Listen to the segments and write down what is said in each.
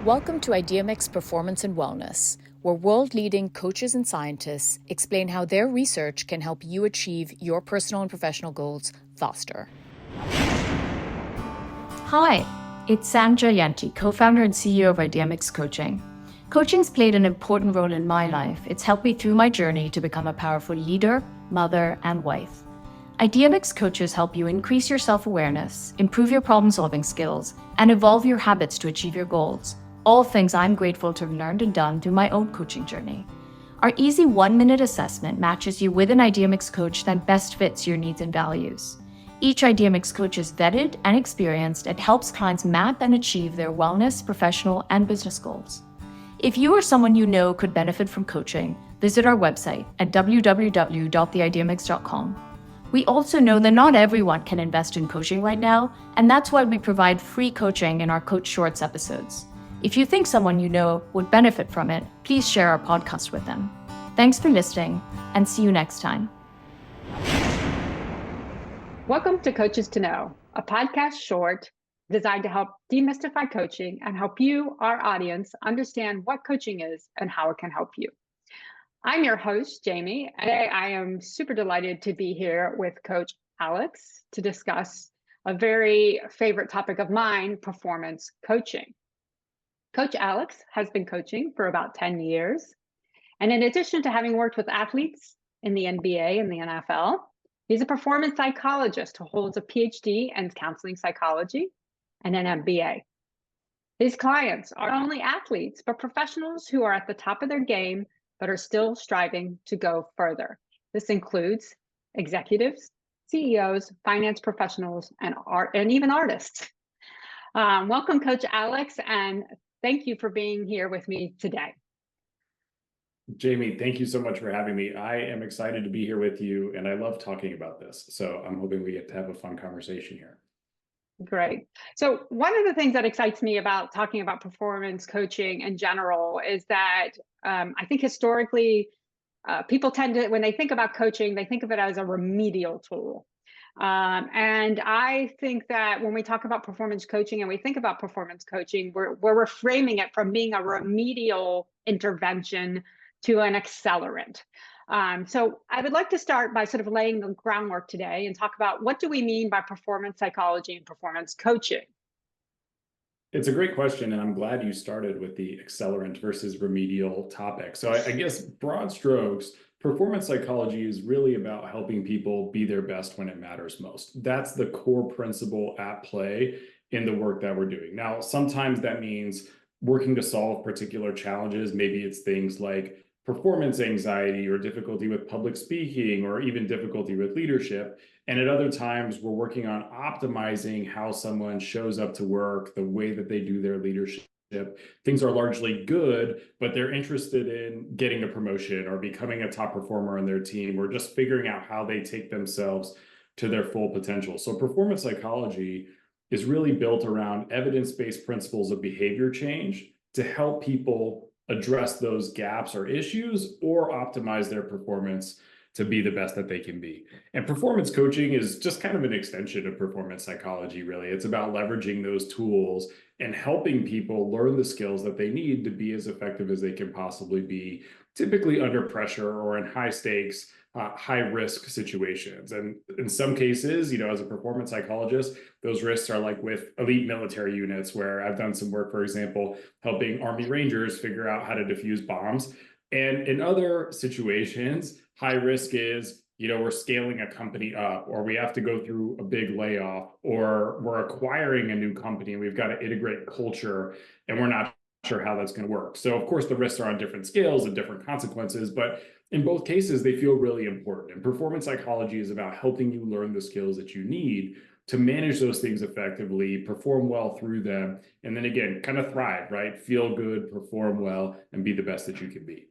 Welcome to IdeaMix Performance and Wellness, where world-leading coaches and scientists explain how their research can help you achieve your personal and professional goals faster. Hi, it's Sanja Yanti, co-founder and CEO of IdeaMix Coaching. Coaching's played an important role in my life. It's helped me through my journey to become a powerful leader, mother, and wife. IdeaMix coaches help you increase your self-awareness, improve your problem-solving skills, and evolve your habits to achieve your goals. All things I'm grateful to have learned and done through my own coaching journey. Our easy 1-minute assessment matches you with an IdeaMix coach that best fits your needs and values. Each IdeaMix coach is vetted and experienced and helps clients map and achieve their wellness, professional, and business goals. If you or someone you know could benefit from coaching, visit our website at www.theideamix.com. We also know that not everyone can invest in coaching right now, and that's why we provide free coaching in our Coach Shorts episodes. If you think someone you know would benefit from it, please share our podcast with them. Thanks for listening, and see you next time. Welcome to Coaches to Know, a podcast short designed to help demystify coaching and help you, our audience, understand what coaching is and how it can help you. I'm your host, Jamie. Today, I am super delighted to be here with Coach Alex to discuss a very favorite topic of mine, performance coaching. Coach Alex has been coaching for about 10 years. And in addition to having worked with athletes in the NBA and the NFL, he's a performance psychologist who holds a PhD in counseling psychology and an MBA. His clients are not only athletes, but professionals who are at the top of their game, but are still striving to go further. This includes executives, CEOs, finance professionals, and even artists. Welcome, Coach Alex, and thank you for being here with me today. Jamie, thank you so much for having me. I am excited to be here with you, and I love talking about this. So I'm hoping we get to have a fun conversation here. Great. So one of the things that excites me about talking about performance coaching in general is that I think historically, people tend to, when they think about coaching, they think of it as a remedial tool. And I think that when we talk about performance coaching and we think about performance coaching, we're reframing it from being a remedial intervention to an accelerant. So I would like to start by sort of laying the groundwork today and talk about what do we mean by performance psychology and performance coaching? It's a great question, and I'm glad you started with the accelerant versus remedial topic. So I guess broad strokes, performance psychology is really about helping people be their best when it matters most. That's the core principle at play in the work that we're doing. Now, sometimes that means working to solve particular challenges. Maybe it's things like performance anxiety or difficulty with public speaking or even difficulty with leadership. And at other times, we're working on optimizing how someone shows up to work, the way that they do their leadership. Things are largely good, but they're interested in getting a promotion or becoming a top performer in their team or just figuring out how they take themselves to their full potential. So performance psychology is really built around evidence-based principles of behavior change to help people address those gaps or issues or optimize their performance to be the best that they can be. And performance coaching is just kind of an extension of performance psychology, really. It's about leveraging those tools and helping people learn the skills that they need to be as effective as they can possibly be, typically under pressure or in high stakes, high risk situations. And in some cases, as a performance psychologist, those risks are like with elite military units, where I've done some work, for example, helping Army Rangers figure out how to defuse bombs. And in other situations, high risk is, we're scaling a company up, or we have to go through a big layoff, or we're acquiring a new company and we've got to integrate culture and we're not sure how that's going to work. So of course the risks are on different scales and different consequences, but in both cases, they feel really important. And performance psychology is about helping you learn the skills that you need to manage those things effectively, perform well through them, and then again, kind of thrive, right? Feel good, perform well, and be the best that you can be.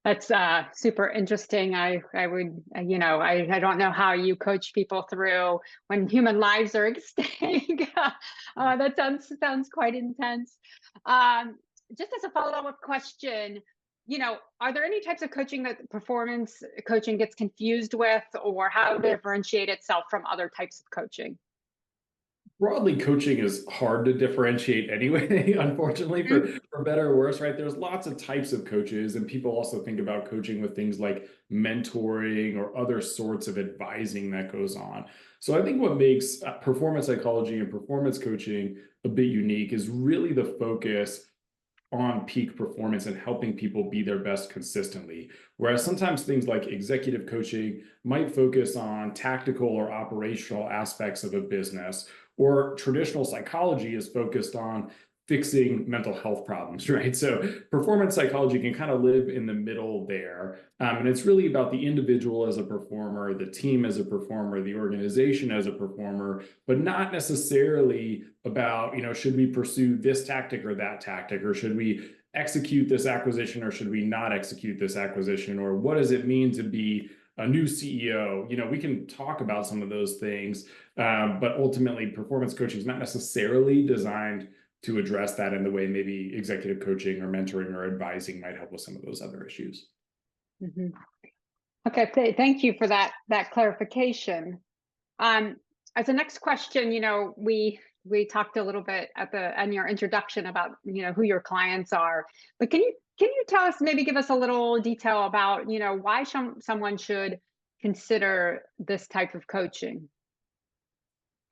That's super interesting. I would, I don't know how you coach people through when human lives are at stake. That sounds quite intense. Just as a follow-up question, are there any types of coaching that performance coaching gets confused with, or how to differentiate itself from other types of coaching? Broadly, coaching is hard to differentiate anyway, unfortunately, for better or worse, right? There's lots of types of coaches, and people also think about coaching with things like mentoring or other sorts of advising that goes on. So I think what makes performance psychology and performance coaching a bit unique is really the focus on peak performance and helping people be their best consistently. Whereas sometimes things like executive coaching might focus on tactical or operational aspects of a business, or traditional psychology is focused on fixing mental health problems, right? So performance psychology can kind of live in the middle there. And it's really about the individual as a performer, the team as a performer, the organization as a performer, but not necessarily about, should we pursue this tactic or that tactic, or should we execute this acquisition or should we not execute this acquisition, or what does it mean to be a new CEO? We can talk about some of those things, but ultimately performance coaching is not necessarily designed to address that in the way maybe executive coaching or mentoring or advising might help with some of those other issues. Mm-hmm. Okay, thank you for that clarification. As a next question, we talked a little bit in your introduction about who your clients are, but can you tell us, maybe give us a little detail about why someone should consider this type of coaching?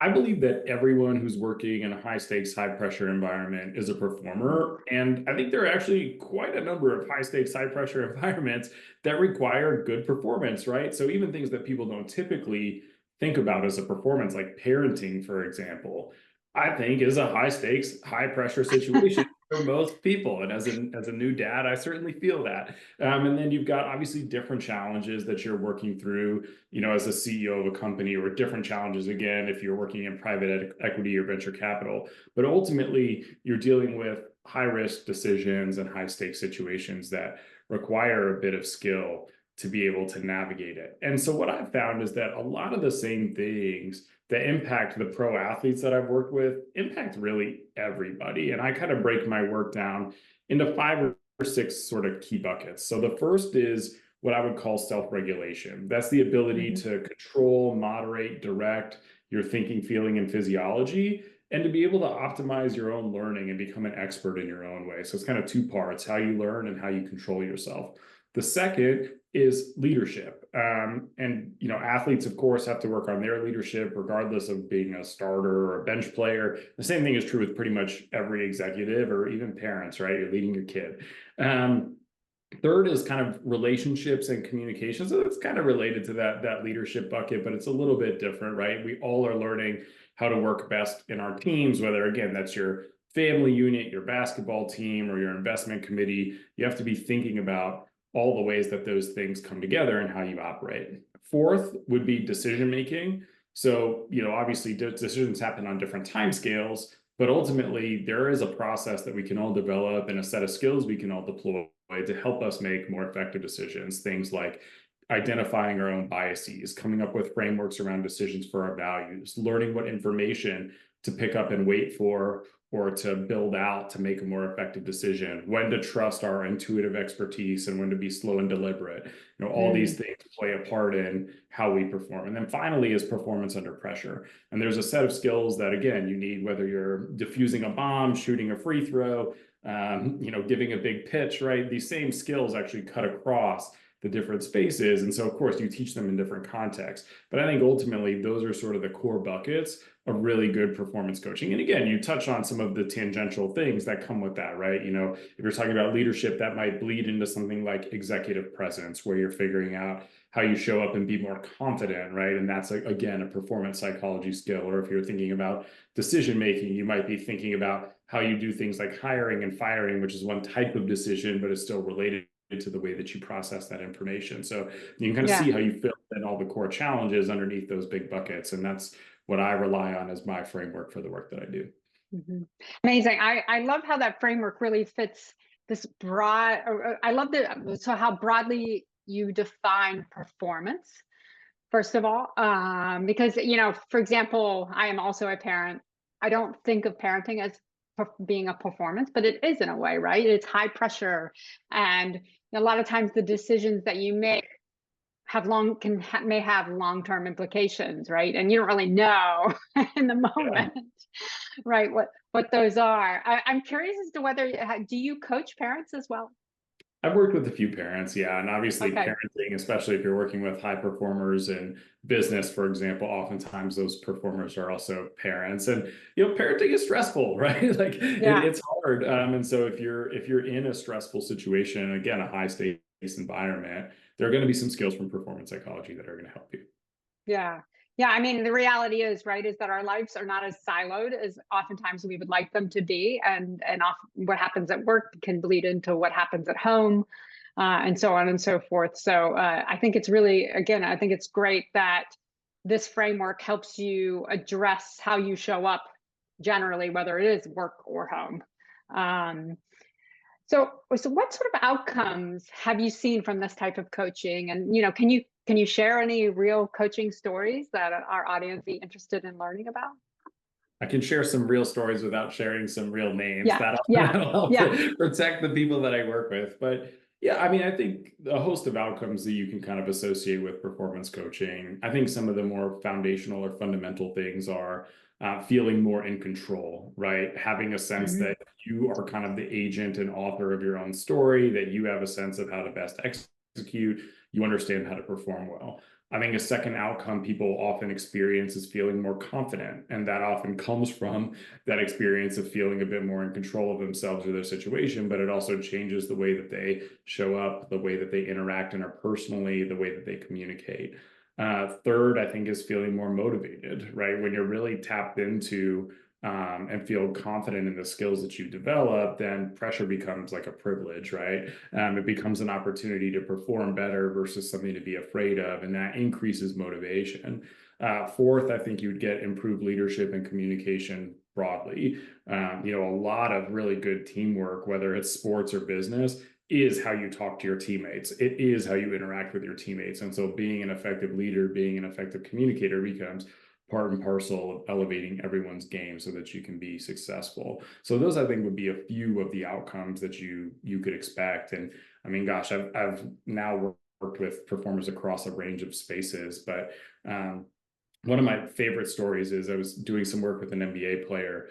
I believe that everyone who's working in a high stakes, high pressure environment is a performer. And I think there are actually quite a number of high stakes, high pressure environments that require good performance, right? So even things that people don't typically think about as a performance, like parenting, for example, I think is a high stakes, high pressure situation for most people. And as a new dad, I certainly feel that. And then you've got obviously different challenges that you're working through, as a CEO of a company, or different challenges again if you're working in private equity or venture capital. But ultimately, you're dealing with high risk decisions and high stakes situations that require a bit of skill to be able to navigate it. And so what I've found is that a lot of the same things that impact the pro athletes that I've worked with impact really everybody. And I kind of break my work down into 5 or 6 sort of key buckets. So the first is what I would call self-regulation. That's the ability to control, moderate, direct your thinking, feeling, and physiology, and to be able to optimize your own learning and become an expert in your own way. So it's kind of 2 parts: how you learn and how you control yourself. The second is leadership. Athletes, of course, have to work on their leadership regardless of being a starter or a bench player. The same thing is true with pretty much every executive or even parents, right? You're leading your kid. Third is kind of relationships and communication. So it's kind of related to that leadership bucket, but it's a little bit different, right? We all are learning how to work best in our teams, whether, again, that's your family unit, your basketball team, or your investment committee. You have to be thinking about all the ways that those things come together and how you operate. Fourth would be decision making. So, obviously decisions happen on different timescales, but ultimately there is a process that we can all develop and a set of skills we can all deploy to help us make more effective decisions. Things like identifying our own biases, coming up with frameworks around decisions for our values, learning what information to pick up and wait for or to build out to make a more effective decision, when to trust our intuitive expertise and when to be slow and deliberate. All these things play a part in how we perform. And then finally is performance under pressure. And there's a set of skills that, again, you need, whether you're diffusing a bomb, shooting a free throw, giving a big pitch, right? These same skills actually cut across the different spaces. And so, of course, you teach them in different contexts. But I think ultimately, those are sort of the core buckets of really good performance coaching. And again, you touch on some of the tangential things that come with that, right? If you're talking about leadership, that might bleed into something like executive presence, where you're figuring out how you show up and be more confident, right? And that's, again, a performance psychology skill. Or if you're thinking about decision making, you might be thinking about how you do things like hiring and firing, which is one type of decision, but is still related to the way that you process that information. So you can kind of see how you fill in all the core challenges underneath those big buckets. And that's what I rely on as my framework for the work that I do. Amazing. I love how that framework really fits this broad, I love how broadly you define performance, first of all, because, for example, I am also a parent. I don't think of parenting as being a performance, but it is in a way, right? It's high pressure. And a lot of times the decisions that you make may have long-term implications, right? And you don't really know in the Yeah. moment, right, what those are. I'm curious as to whether do you coach parents as well? I've worked with a few parents, yeah, and obviously Okay. parenting, especially if you're working with high performers in business, for example, oftentimes those performers are also parents, and parenting is stressful, right? Like Yeah. it's hard, and so if you're in a stressful situation, again, a high stakes environment, there are going to be some skills from performance psychology that are going to help you. Yeah. Yeah. I mean, the reality is, right, is that our lives are not as siloed as oftentimes we would like them to be. And often what happens at work can bleed into what happens at home, and so on and so forth. So I think it's really, again, I think it's great that this framework helps you address how you show up generally, whether it is work or home. Um, so what sort of outcomes have you seen from this type of coaching? And can you share any real coaching stories that our audience be interested in learning about? I can share some real stories without sharing some real names. Yeah, That'll, yeah, that'll help yeah. protect the people that I work with. But yeah, I mean, I think a host of outcomes that you can kind of associate with performance coaching. I think some of the more foundational or fundamental things are feeling more in control, right? Having a sense Hmm. that you are kind of the agent and author of your own story, that you have a sense of how to best execute, you understand how to perform well. I think a second outcome people often experience is feeling more confident. And that often comes from that experience of feeling a bit more in control of themselves or their situation, but it also changes the way that they show up, the way that they interact interpersonally, the way that they communicate. Third, I think, is feeling more motivated, right? When you're really tapped into and feel confident in the skills that you develop, then pressure becomes like a privilege, right? It becomes an opportunity to perform better versus something to be afraid of, and that increases motivation. Fourth, I think you would get improved leadership and communication broadly. A lot of really good teamwork, whether it's sports or business, is how you talk to your teammates. It is how you interact with your teammates. And so being an effective leader, being an effective communicator becomes part and parcel of elevating everyone's game so that you can be successful. So those, I think, would be a few of the outcomes that you could expect. And I mean, gosh, I've now worked with performers across a range of spaces, but one of my favorite stories is I was doing some work with an NBA player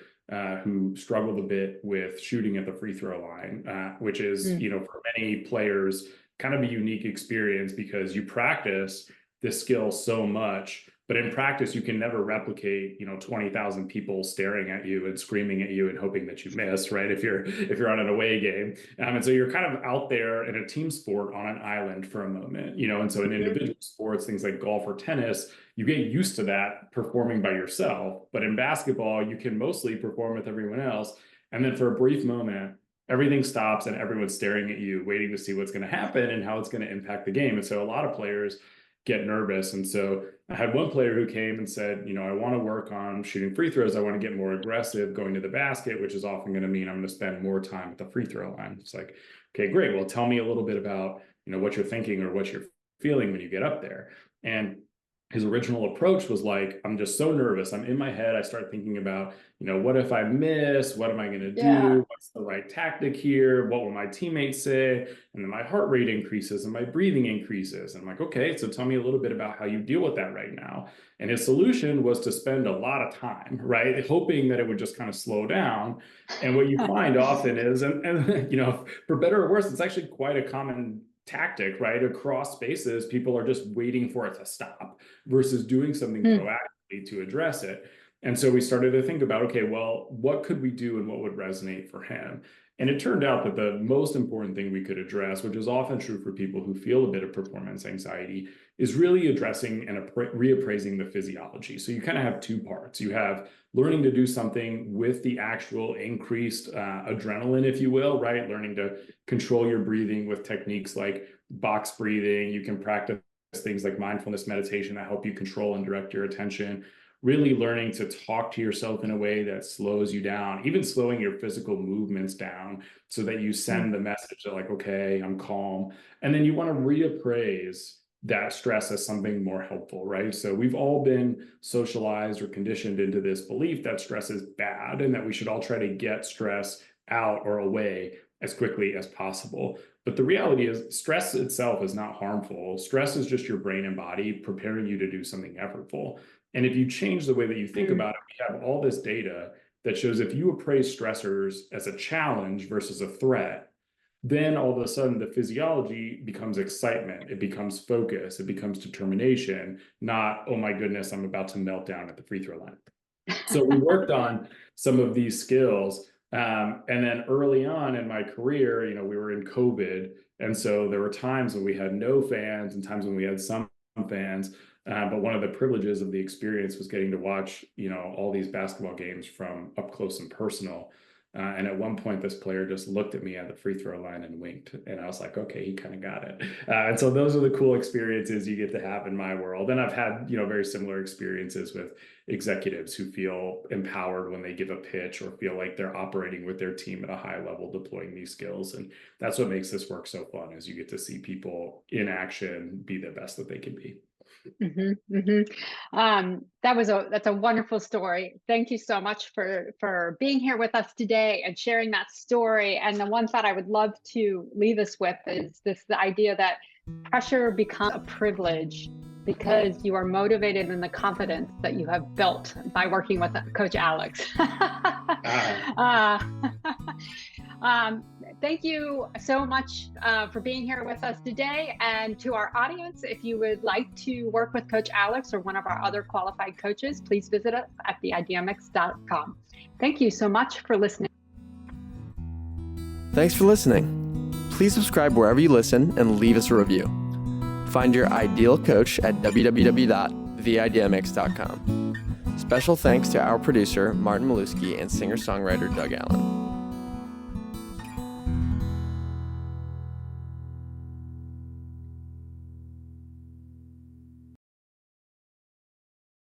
who struggled a bit with shooting at the free throw line, which is, Mm. for many players, kind of a unique experience because you practice this skill so much, but in practice, you can never replicate, 20,000 people staring at you and screaming at you and hoping that you miss, right? If you're on an away game. And so you're kind of out there in a team sport on an island for a moment, and so in Mhm. individual sports, things like golf or tennis, you get used to that performing by yourself. But in basketball, you can mostly perform with everyone else. And then for a brief moment, everything stops and everyone's staring at you, waiting to see what's going to happen and how it's going to impact the game. And so a lot of players get nervous. And so I had one player who came and said, I want to work on shooting free throws. I want to get more aggressive going to the basket, which is often going to mean I'm going to spend more time at the free throw line. It's like, okay, great. Well, tell me a little bit about, what you're thinking or what you're feeling when you get up there. And his original approach was like, I'm just so nervous. I'm in my head. I start thinking about, what if I miss? What am I going to Yeah. do? What's the right tactic here? What will my teammates say? And then my heart rate increases and my breathing increases. And I'm like, okay, so tell me a little bit about how you deal with that right now. And his solution was to spend a lot of time, right? Hoping that it would just kind of slow down. And what you find often is, and for better or worse, it's actually quite a common tactic, right? Across spaces, people are just waiting for it to stop versus doing something Mm. proactively to address it. And so we started to think about, okay, well, what could we do and what would resonate for him? And it turned out that the most important thing we could address, which is often true for people who feel a bit of performance anxiety, is really addressing and reappraising the physiology. So you kind of have two parts. You have learning to do something with the actual increased adrenaline, if you will, right? Learning to control your breathing with techniques like box breathing. You can practice things like mindfulness meditation that help you control and direct your attention. Really learning to talk to yourself in a way that slows you down, even slowing your physical movements down so that you Mm. send the message that like, okay, I'm calm. And then you want to reappraise that stress as something more helpful, right? So we've all been socialized or conditioned into this belief that stress is bad and that we should all try to get stress out or away as quickly as possible. But the reality is stress itself is not harmful. Stress is just your brain and body preparing you to do something effortful. And if you change the way that you think about it, we have all this data that shows if you appraise stressors as a challenge versus a threat, then all of a sudden the physiology becomes excitement, it becomes focus, it becomes determination, not, oh my goodness, I'm about to melt down at the free throw line. So we worked on some of these skills. And then early on in my career, we were in COVID. And so there were times when we had no fans and times when we had some fans. But one of the privileges of the experience was getting to watch, all these basketball games from up close and personal. And at one point, this player just looked at me at the free throw line and winked. And I was like, okay, he kind of got it. And so those are the cool experiences you get to have in my world. And I've had, very similar experiences with executives who feel empowered when they give a pitch or feel like they're operating with their team at a high level, deploying these skills. And that's what makes this work so fun, is you get to see people in action be the best that they can be. That's a wonderful story. Thank you so much for being here with us today and sharing that story. And the one thought I would love to leave us with is the idea that pressure becomes a privilege because you are motivated in the confidence that you have built by working with Coach Alex. Thank you so much for being here with us today. And to our audience, if you would like to work with Coach Alex or one of our other qualified coaches, please visit us at theidmx.com. Thank you so much for listening. Thanks for listening. Please subscribe wherever you listen and leave us a review. Find your ideal coach at www.theidmx.com. Special thanks to our producer, Martin Maluski, and singer-songwriter Doug Allen.